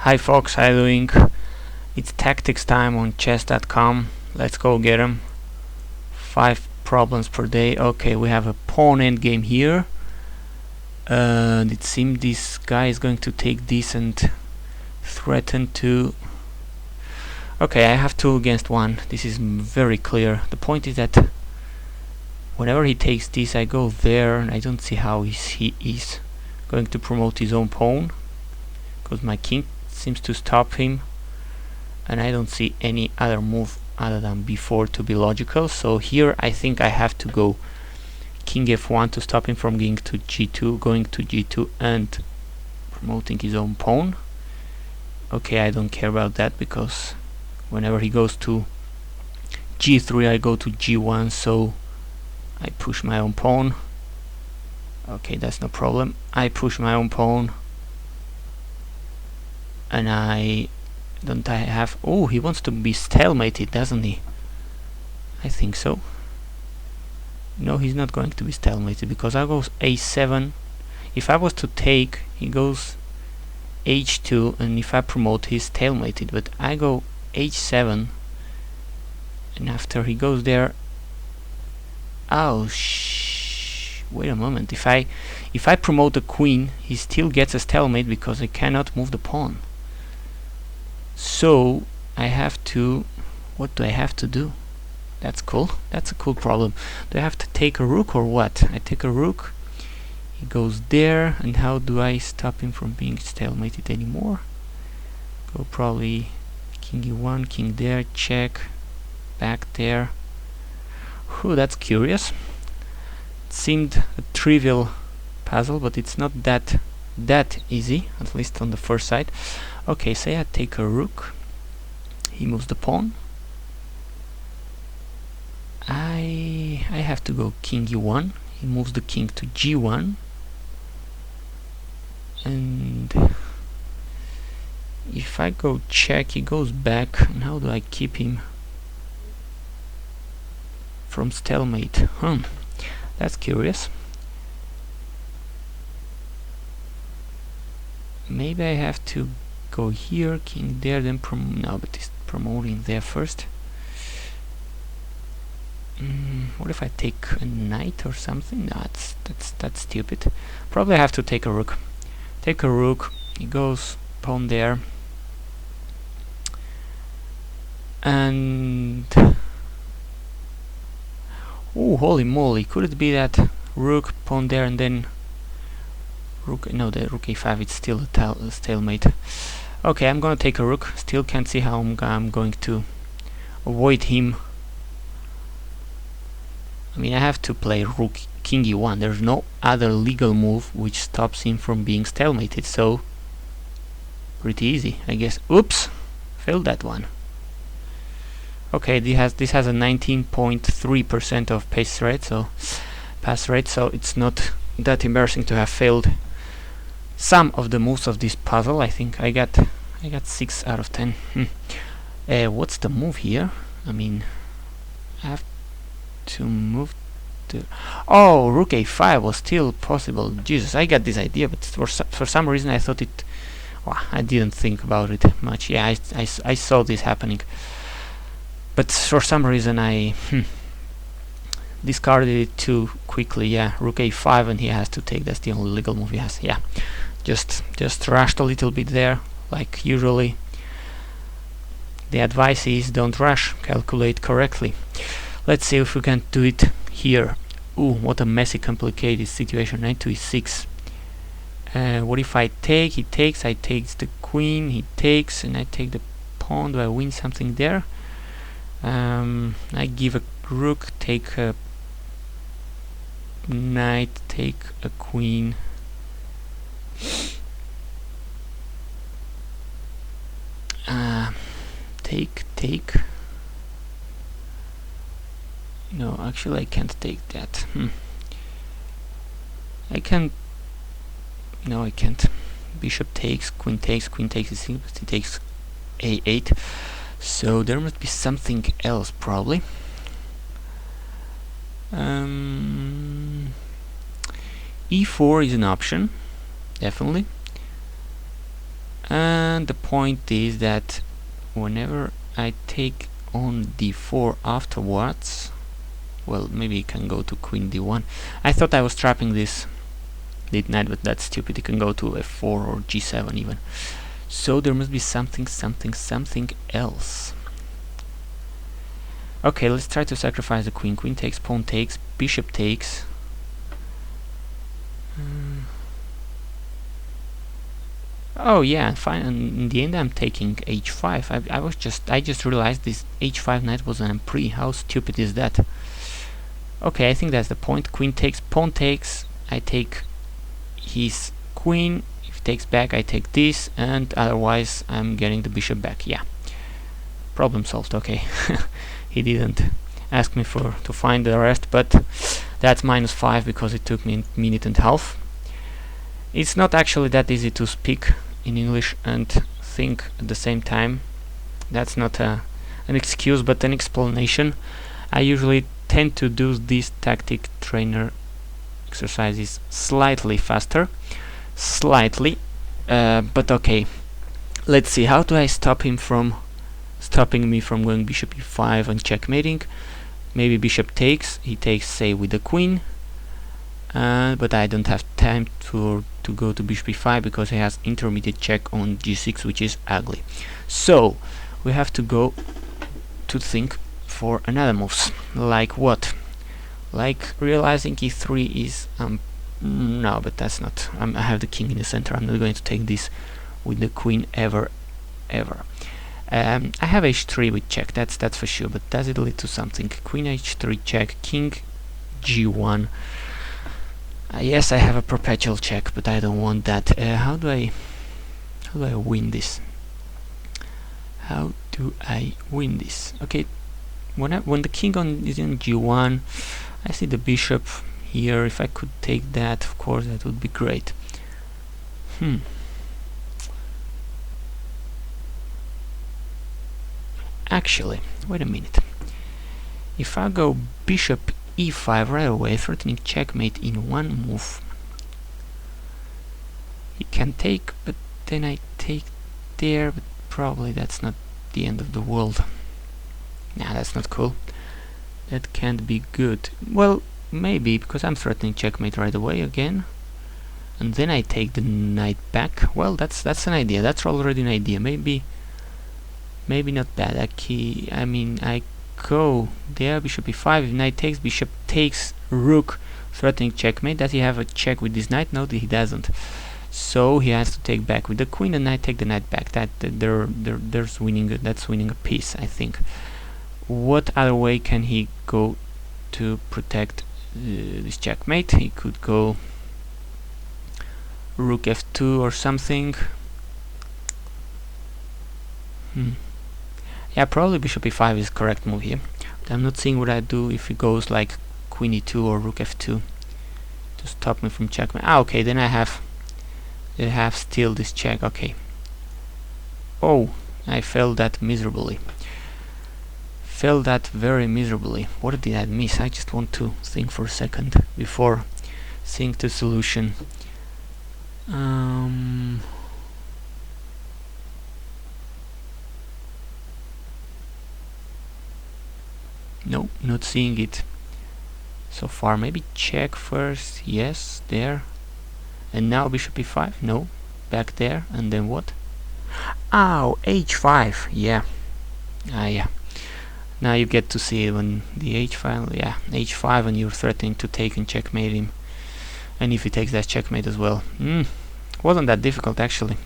Hi folks, how you doing? It's tactics time on chess.com. Let's go get 'em. 5 problems per day. Okay, we have a pawn endgame here. It seems this guy is going to take this and threaten to... Okay, I have 2 against 1. This is very clear. The point is that whenever he takes this, I go there, and I don't see how he is going to promote his own pawn, because my king seems to stop him, and I don't see any other move other than b4 to be logical. So here I think I have to go king f1 to stop him from going to g2 and promoting his own pawn. Okay, I don't care about that, because whenever he goes to g3 I go to g1, so I push my own pawn. Okay, that's no problem. I push my own pawn, and I have... Oh, he wants to be stalemated, doesn't he? I think so. No, he's not going to be stalemated, because I goes a7. If I was to take, he goes h2, and if I promote, he's stalemated. But I go h7, and after he goes there... Oh, wait a moment. If I promote the queen, he still gets a stalemate because I cannot move the pawn. So I have to... What do I have to do? That's cool. That's a cool problem. Do I have to take a rook or what? I take a rook. He goes there, and how do I stop him from being stalemated anymore? Go probably king e1, king there, check, back there. Whew, that's curious. It seemed a trivial puzzle, but it's not that easy, at least on the first sight. Okay, say I take a rook. He moves the pawn. I have to go king e1. He moves the king to g1. And if I go check, he goes back. And how do I keep him from stalemate? That's curious. Maybe I have to go here, king there, then no, but he's promoting there first. What if I take a knight or something? No, that's stupid. Probably I have to take a rook. Take a rook. He goes pawn there, and oh, holy moly! Could it be that rook pawn there and then rook? No, the rook a5. It's still a stalemate. Okay, I'm gonna take a rook. Still can't see how I'm going to avoid him. I mean, I have to play rook king e1. There's no other legal move which stops him from being stalemated, so pretty easy, I guess. Oops, failed that one. Okay, this has a 19.3% of pass rate, so it's not that embarrassing to have failed some of the moves of this puzzle. I think I got 6 out of 10. What's the move here? I mean, I have to move to... Oh, rook a5 was still possible. Jesus, I got this idea, but for some reason I thought it... Well, I didn't think about it much. Yeah, I saw this happening, but for some reason I discarded it too quickly. Yeah, rook a5, and he has to take. That's the only legal move he has. Yeah, just rushed a little bit there, like usually. The advice is don't rush, calculate correctly. Let's see if we can do it here. Ooh, what a messy, complicated situation. Knight to e6. What if I take? He takes. I take the queen. He takes, and I take the pawn. Do I win something there? I give a rook, take a knight, take a queen. Take. No, actually I can't take that. I can... No, I can't. Bishop takes, queen takes, he takes a8. So there must be something else, probably. E4 is an option, definitely. And and the point is that whenever I take on d4 afterwards, well, maybe he can go to queen d1. I thought I was trapping this knight, but that's stupid. He can go to f4 or g7 even. So there must be something else. Okay, let's try to sacrifice the queen. Queen takes, pawn takes, bishop takes. Oh yeah, fine. And in the end, I'm taking h5. I just realized this h5 knight was an emprise. How stupid is that? Okay, I think that's the point. Queen takes, pawn takes. I take his queen. If he takes back, I take this, and otherwise, I'm getting the bishop back. Yeah, problem solved. Okay, he didn't ask me to find the rest, but that's -5 because it took me a minute and a half. It's not actually that easy to speak in English and think at the same time. That's not an excuse, but an explanation. I usually tend to do these tactic trainer exercises slightly faster, but okay. Let's see, how do I stop him from stopping me from going bishop e5 and checkmating? Maybe bishop takes, he takes, say, with the queen, but I don't have time to go to bishop e5 because he has intermediate check on g6, which is ugly. So we have to go to think for another moves. Like what? Like realizing e3 is no, but that's not. I have the king in the center. I'm not going to take this with the queen ever. I have h3 with check. That's for sure. But does it lead to something? Queen h3 check, king g1. Yes, I have a perpetual check, but I don't want that. How do I win this? How do I win this? Okay, when the king is in g1, I see the bishop here. If I could take that, of course, that would be great. Actually, wait a minute. If I go bishop e5 right away, threatening checkmate in one move, he can take, but then I take there, but probably that's not the end of the world. Nah, that's not cool. That can't be good. Well, maybe, because I'm threatening checkmate right away again, and then I take the knight back. Well, that's an idea. That's already an idea. Maybe not bad. I mean, I go there, bishop e5, if knight takes, bishop takes, rook, threatening checkmate. Does he have a check with this knight? No, he doesn't. So he has to take back with the queen, and I take the knight back. That's winning a piece, I think. What other way can he go to protect this checkmate? He could go rook f2 or something. Yeah, probably bishop e5 is correct move here. But I'm not seeing what I do if he goes like queen e2 or rook f2 to stop me from checkmate. Okay, then I have still this check. Okay. Oh, I failed that miserably. Failed that very miserably. What did I miss? I just want to think for a second before seeing the solution. No, not seeing it so far. Maybe check first. Yes, there. And now bishop e5. No, back there. And then what? Oh, h5. Yeah. Yeah. Now you get to see it when the h5. Yeah, h5, and you're threatening to take and checkmate him. And if he takes that, checkmate as well. Wasn't that difficult actually.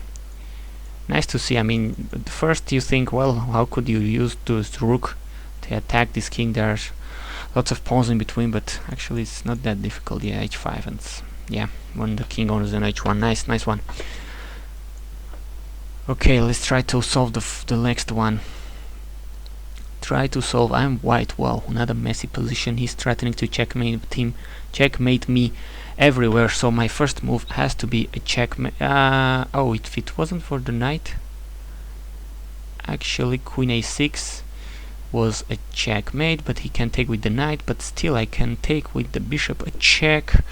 Nice to see. I mean, at first you think, well, how could you use this rook to attack this king? There's lots of pawns in between, but actually it's not that difficult. Yeah, h5, and yeah, when the king owns an h1. Nice one. Okay, let's try to solve the next one. Try to solve. I'm white. Wow, another messy position. He's threatening to checkmate me everywhere. So my first move has to be a checkmate. Oh, if it wasn't for the knight, actually queen a6 was a checkmate, but he can take with the knight. But still, I can take with the bishop a check.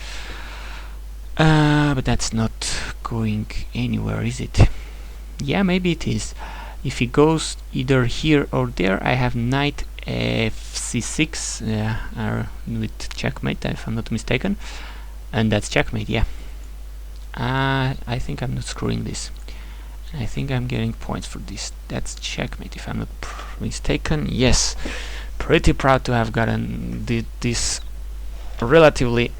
But that's not going anywhere, is it? Yeah, maybe it is. If he goes either here or there, I have knight f6 with checkmate, if I'm not mistaken, and that's checkmate. Yeah, I think I'm not screwing this. I think I'm getting points for this. That's checkmate, if I'm not mistaken. Yes, pretty proud to have gotten this relatively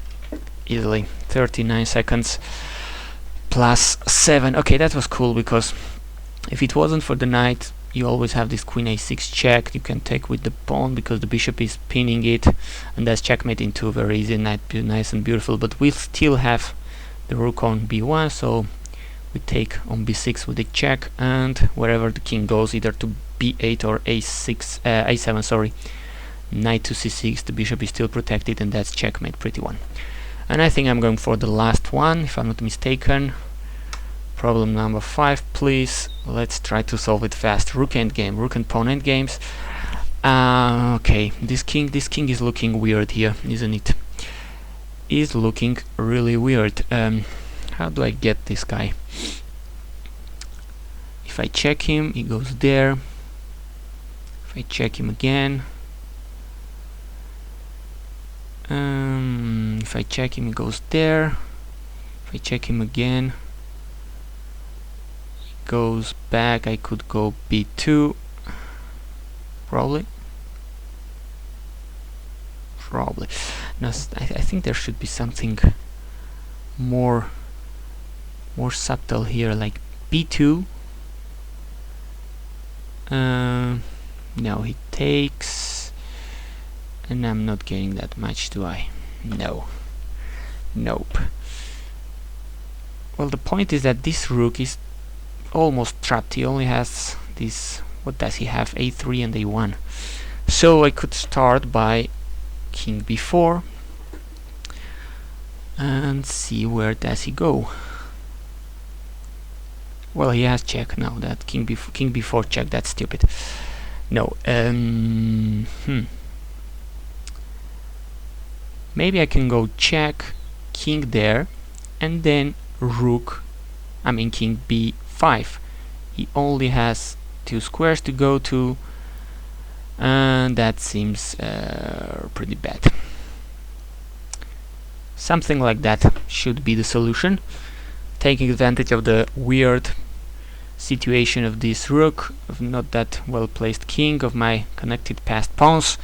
easily. 39 seconds plus 7. Okay, that was cool, because if it wasn't for the knight, you always have this queen a6 check. You can take with the pawn because the bishop is pinning it, and that's checkmate in 2. Very easy, nice and beautiful. But we still have the rook on b1, so we take on b6 with a check, and wherever the king goes, either to b8 or a7, sorry, knight to c6, the bishop is still protected, and that's checkmate. Pretty one. And I think I'm going for the last one, if I'm not mistaken. Problem number 5, please. Let's try to solve it fast. Rook endgame, rook and pawn endgames. Okay, this king is looking weird here, isn't it? Is looking really weird. How do I get this guy? If I check him, he goes there. If I check him again, if I check him, he goes there. If I check him again, he goes back. I could go b2, probably. No, I think there should be something more subtle here, like b2. No, he takes, and I'm not getting that much, do I? No. Nope. Well, the point is that this rook is almost trapped. He only has this, what does he have? a3 and a1. So I could start by king b4 and see where does he go. Well, he has check now. That king b4 check. That's stupid. No. Maybe I can go check, king there, and then king b5. He only has 2 squares to go to, and that seems pretty bad. Something like that should be the solution, taking advantage of the weird situation of this rook, of not that well placed king, of my connected passed pawns.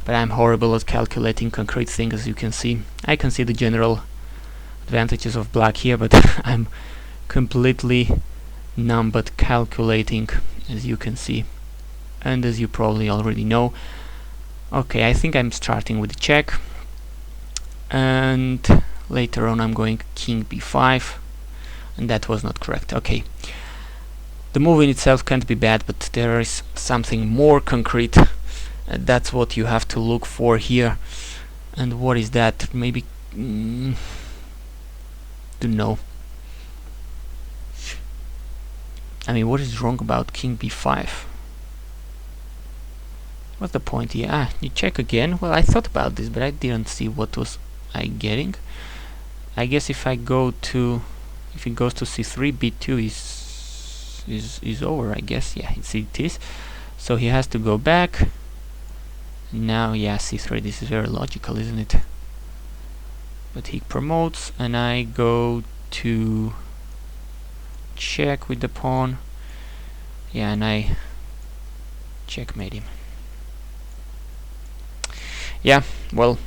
But I'm horrible at calculating concrete things, as you can see. I can see the general advantages of black here, but I'm completely numb at calculating, as you can see, and as you probably already know. Okay, I think I'm starting with the check, and later on I'm going king b5, and that was not correct. Okay, the move in itself can't be bad, but there is something more concrete. That's what you have to look for here. And what is that? Maybe don't know. I mean, what is wrong about king b5? What's the point here? You check again. Well, I thought about this, but I didn't see what was I getting. I guess if it goes to c3, b2 is over, I guess. Yeah, it is. So he has to go back. Now, yeah, c3. This is very logical, isn't it? But he promotes, and I go to check with the pawn. Yeah, and I checkmate him. Yeah, well,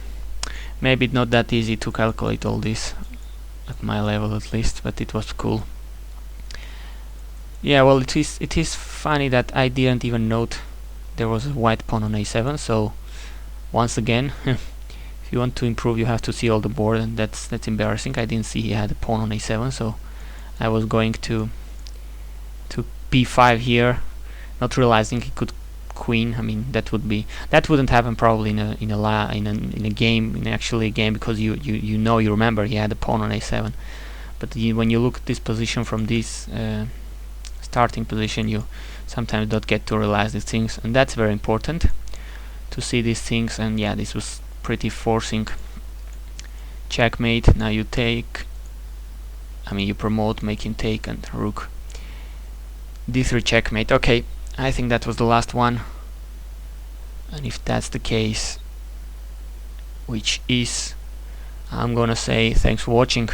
maybe not that easy to calculate all this at my level, at least, but it was cool. Yeah, well, it is funny that I didn't even note there was a white pawn on a7. So once again, if you want to improve, you have to see all the board, and that's embarrassing. I didn't see he had a pawn on a7, so I was going to b5 here, not realizing he could queen. I mean, that wouldn't happen probably in a game, actually a game, because you remember he had a pawn on a7. But when you look at this position from this starting position, you sometimes don't get to realize these things, and that's very important to see these things. And yeah, this was pretty forcing. Checkmate. Now you take, you promote, making take, and rook d3 checkmate. Okay, I think that was the last one, and if that's the case, which is, I'm gonna say thanks for watching.